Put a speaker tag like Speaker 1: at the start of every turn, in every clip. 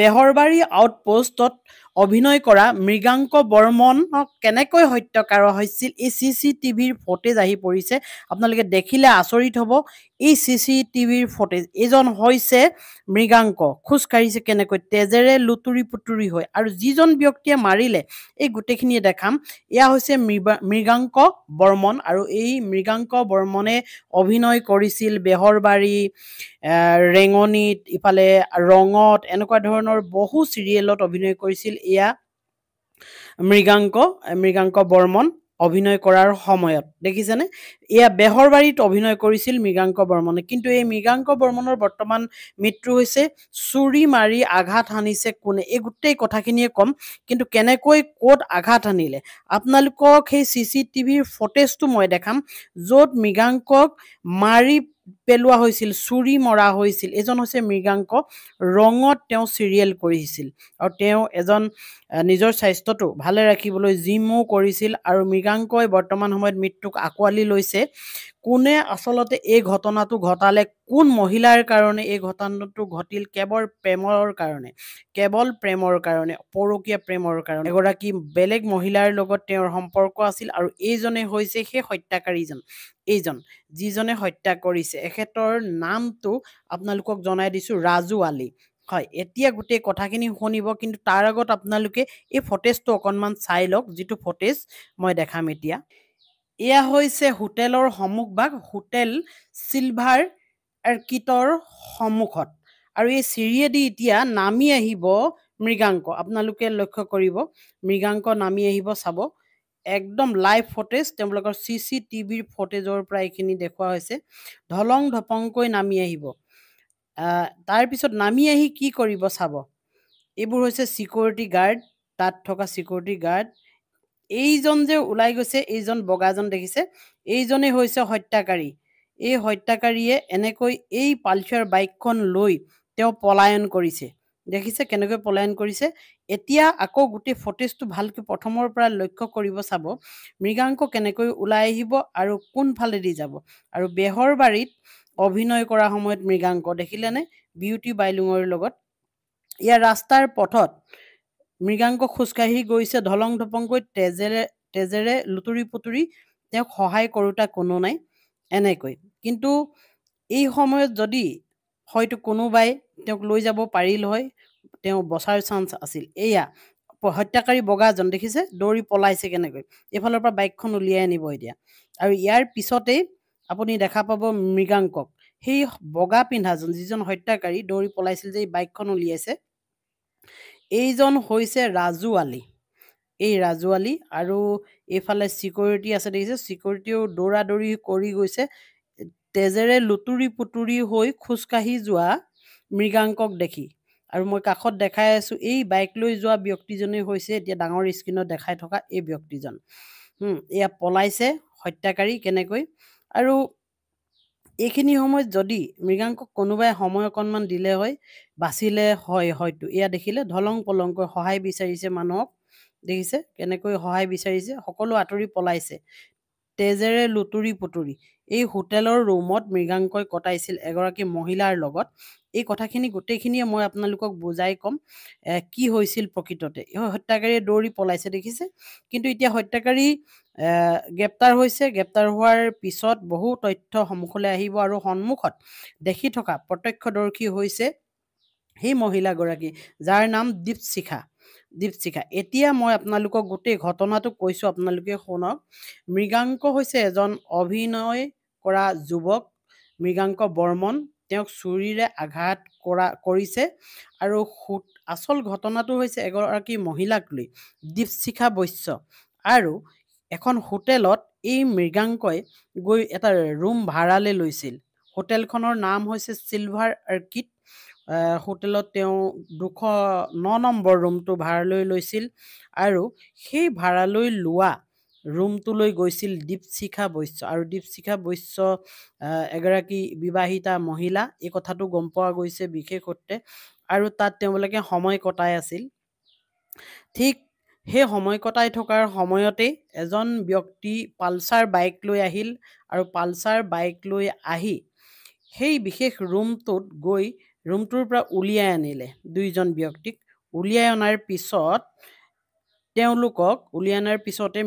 Speaker 1: বেহৰবাৰী আউটপোষ্টত অভিনয় কৰা মৃগাংক বৰ্মনক কেনেকৈ হত্যা কৰা হৈছিল এই CCTVৰ ফুটেজ আহি পৰিছে। আপোনালোকে দেখিলে আচৰিত হ'ব। এই CCTVৰ ফুটেজ, এইজন হৈছে মৃগাংক, খোজকাঢ়িছে কেনেকৈ তেজেৰে লুতুৰি পুতুৰি হৈ, আৰু যিজন ব্যক্তিয়ে মাৰিলে এই গোটেইখিনিয়ে দেখাম। এয়া হৈছে মৃগাংক বৰ্মন, আৰু এই মৃগাংক বৰ্মনে অভিনয় কৰিছিল বেহৰবাৰী, ৰেঙনিত, ইফালে ৰঙত, এনেকুৱা ধৰণৰ বহু চিৰিয়েলত অভিনয় কৰিছিল। এয়া মৃগাংক বৰ্মন অভিনয় কৰাৰ সময়ত দেখিছেনে, এয়া বেহৰবাৰীত অভিনয় কৰিছিল মৃগাংক বৰ্মনে। কিন্তু এই মৃগাংক বৰ্মনৰ বৰ্তমান মৃত্যু হৈছে। চুৰি মাৰি আঘাত হানিছে কোনে, এই গোটেই কথাখিনিয়ে ক'ম। কিন্তু কেনেকৈ ক'ত আঘাত হানিলে আপোনালোকক সেই CCTVৰ ফুটেজটো মই দেখাম, য'ত মৃগাংকক মাৰি পেলোৱা হৈছিল, চুৰি মৰা হৈছিল। এজন হৈছে মৃগাংক, ৰঙত তেওঁ চিৰিয়েল কৰিছিল, আৰু তেওঁ এজন নিজৰ স্বাস্থ্যটো ভালে ৰাখিবলৈ জিমো কৰিছিল। আৰু মৃগাংকই বৰ্তমান সময়ত মৃত্যুক আঁকোৱালি লৈছে। কোনে আচলতে এই ঘটনাটো ঘটালে, কোন মহিলাৰ কাৰণে এই ঘটনাটো ঘটিল, কেৱল প্ৰেমৰ কাৰণে, পৰকীয়া প্ৰেমৰ কাৰণে এগৰাকী বেলেগ মহিলাৰ লগত তেওঁৰ সম্পৰ্ক আছিল। আৰু এইজনে হৈছে সেই হত্যাকাৰীজন, এইজন যিজনে হত্যা কৰিছে। এখেতৰ নামটো আপোনালোকক জনাই দিছোঁ, ৰাজু আলী। হয়, এতিয়া গোটেই কথাখিনি শুনিব, কিন্তু তাৰ আগত আপোনালোকে এই ফুটেজটো অকণমান চাই লওক, যিটো ফুটেজ মই দেখাম এতিয়া। এয়া হৈছে হোটেলৰ সন্মুখভাগ, হোটেল চিলভাৰ অৰ্কিডৰ সন্মুখত, আৰু এই চিৰিয়েদি এতিয়া নামি আহিব মৃগাংক। আপোনালোকে লক্ষ্য কৰিব, মৃগাংক নামি আহিব, চাব একদম লাইভ ফুটেজ, তেওঁলোকৰ CCTVৰ ফুটেজৰ পৰা এইখিনি দেখুওৱা হৈছে। ধলং ধপংকৈ নামি আহিব। তাৰপিছত নামি আহি কি কৰিব চাব, এইবোৰ হৈছে চিকিউৰিটি গাৰ্ড, তাত থকা চিকিউৰিটি গাৰ্ড। এইজন যে ওলাই গৈছে, এইজন বগাজন দেখিছে, এইজনেই হৈছে হত্যাকাৰী। এই হত্যাকাৰীয়ে এনেকৈ এই পালচাৰ বাইকখন লৈ তেওঁ পলায়ন কৰিছে। দেখিছে কেনেকৈ পলায়ন কৰিছে। এতিয়া আকৌ গোটেই ফুটেজটো ভালকৈ প্ৰথমৰ পৰা লক্ষ্য কৰিব, চাব মৃগাংক কেনেকৈ ওলাই আহিব আৰু কোনফালেদি যাব। আৰু বেহৰবাৰীত অভিনয় কৰা সময়ত মৃগাংক দেখিলেনে, বিউটি বাইলুঙৰ লগত। ইয়াৰ ৰাস্তাৰ পথত মৃগাংক খোজকাঢ়ি গৈছে ধলং ধপংকৈ, তেজেৰে লুতুৰি পুতুৰি, তেওঁক সহায় কৰোঁতা কোনো নাই এনেকৈ। কিন্তু এই সময়ত যদি হয়তো কোনোবাই তেওঁক লৈ যাব পাৰিল হয়, তেওঁ বচাৰ চান্স আছিল। এয়া হত্যাকাৰী বগাজন দেখিছে, দৌৰি পলাইছে কেনেকৈ, এইফালৰ পৰা বাইকখন উলিয়াই আনিব এতিয়া। আৰু ইয়াৰ পিছতেই আপুনি দেখা পাব মৃগাংকক, সেই বগা পিন্ধাজন যিজন হত্যাকাৰী দৌৰি পলাইছিল, যে এই বাইকখন উলিয়াইছে, এইজন হৈছে ৰাজু আলী। এই ৰাজু আলী, আৰু এইফালে চিকিউৰিটি আছে দেখিছে, চিকিউৰিটিও দৌৰা দৌৰি কৰি গৈছে, তেজেৰে লুতুৰি পুতুৰি হৈ খোজকাঢ়ি যোৱা মৃগাংকক দেখি। আৰু মই কাষত দেখাই আছোঁ, এই বাইক লৈ যোৱা ব্যক্তিজনেই হৈছে এতিয়া ডাঙৰ স্ক্ৰীণত দেখাই থকা এই ব্যক্তিজন। এয়া পলাইছে হত্যাকাৰী কেনেকৈ। আৰু এইখিনি সময়ত যদি মৃগাংকক কোনোবাই সময় অকণমান দিলে হয়, বাচিলে হয় হয়তো। এয়া দেখিলে ধলং পলংকৈ সহায় বিচাৰিছে মানুহক, দেখিছে কেনেকৈ সহায় বিচাৰিছে, সকলো আঁতৰি পলাইছে তেজেৰে লুতুৰি পুতুৰি। এই হোটেলৰ ৰুমত মৃগাংকই কটাইছিল এগৰাকী মহিলাৰ লগত। এই কথাখিনি গোটেইখিনিয়ে মই আপোনালোকক বুজাই ক'ম কি হৈছিল প্ৰকৃততে। এই হত্যাকাৰীয়ে দৌৰি পলাইছে দেখিছে, কিন্তু এতিয়া হত্যাকাৰী গ্ৰেপ্তাৰ হৈছে। গ্ৰেপ্তাৰ হোৱাৰ পিছত বহু তথ্য সন্মুখলৈ আহিব, আৰু সন্মুখত দেখি থকা প্ৰত্যক্ষদৰ্শী হৈছে সেই মহিলাগৰাকী, যাৰ নাম দীপশিখা। এতিয়া মই আপোনালোকক গোটেই ঘটনাটো কৈছোঁ, আপোনালোকে শুনক। মৃগাংক হৈছে এজন অভিনয় কৰা যুৱক, মৃগাংক বৰ্মন। তেওঁক চুৰিৰে আঘাত কৰিছে, আৰু আচল ঘটনাটো হৈছে এগৰাকী মহিলাক লৈ, দীপশিখা বৈশ্য। আৰু এখন হোটেলত এই মৃগাংকই গৈ এটা ৰুম ভাড়ালৈ লৈছিল। হোটেলখনৰ নাম হৈছে চিলভাৰ অৰ্কিড। হোটেলত তেওঁ 209 নম্বৰ ৰুমটো ভাড়ালৈ লৈছিল, আৰু সেই ভাড়ালৈ লোৱা ৰুমটোলৈ গৈছিল দীপশিখা বৈশ্য। আৰু দীপশিখা বৈশ্য এগৰাকী বিবাহিতা মহিলা, এই কথাটো গম পোৱা গৈছে বিশেষ সূত্ৰে। আৰু তাত তেওঁলোকে সময় কটাই আছিল। ঠিক সেই সময় কটাই থকাৰ সময়তেই এজন ব্যক্তি পালচাৰ বাইক লৈ আহিল, আৰু পালচাৰ বাইক লৈ আহি সেই বিশেষ ৰুমটোত গৈ ৰুমটোৰ পৰা উলিয়াই আনিলে দুইজন ব্যক্তিক। উলিয়াই অনাৰ পিছত তেওঁলোকক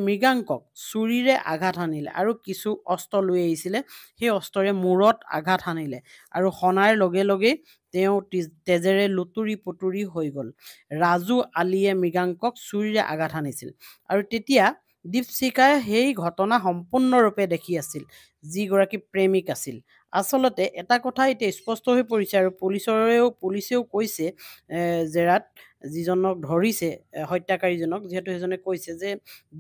Speaker 1: মৃগাংকক চুৰিৰে আঘাত সানিলে আৰু কিছু অস্ত্ৰ লৈ আহিছিলে, সেই অস্ত্ৰৰে মূৰত আঘাত সানিলে আৰু সনাৰ লগে লগেই তেওঁ তেজেৰে লুতুৰি পুতুৰি হৈ গ'ল। ৰাজু আলীয়ে মৃগাংকক চুৰিৰে আঘাত সানিছিল আৰু তেতিয়া দীপশিখাই সেই ঘটনা সম্পূৰ্ণৰূপে দেখি আছিল, যিগৰাকী প্ৰেমিক আছিল। আচলতে এটা কথা এতিয়া স্পষ্ট হৈ পৰিছে আৰু পুলিচেও কৈছে, জেৰাত যিজনক ধৰিছে হত্যাকাৰীজনক, যিহেতু সেইজনে কৈছে যে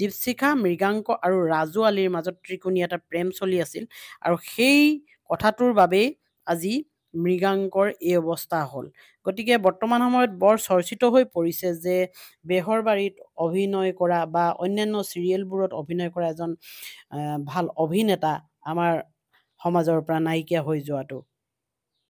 Speaker 1: দীপশিখা, মৃগাংক আৰু ৰাজু আলীৰ মাজত ত্ৰিকোণীয়া এটা প্ৰেম চলি আছিল আৰু সেই কথাটোৰ বাবেই আজি মৃগাংকৰ এই অৱস্থা হ'ল। গতিকে বৰ্তমান সময়ত বৰ চৰ্চিত হৈ পৰিছে যে বেহৰবাৰীত অভিনয় কৰা বা অন্যান্য চিৰিয়েলবোৰত অভিনয় কৰা এজন ভাল অভিনেতা আমাৰ সমাজৰ পৰা নাইকিয়া হৈ যোৱাটো।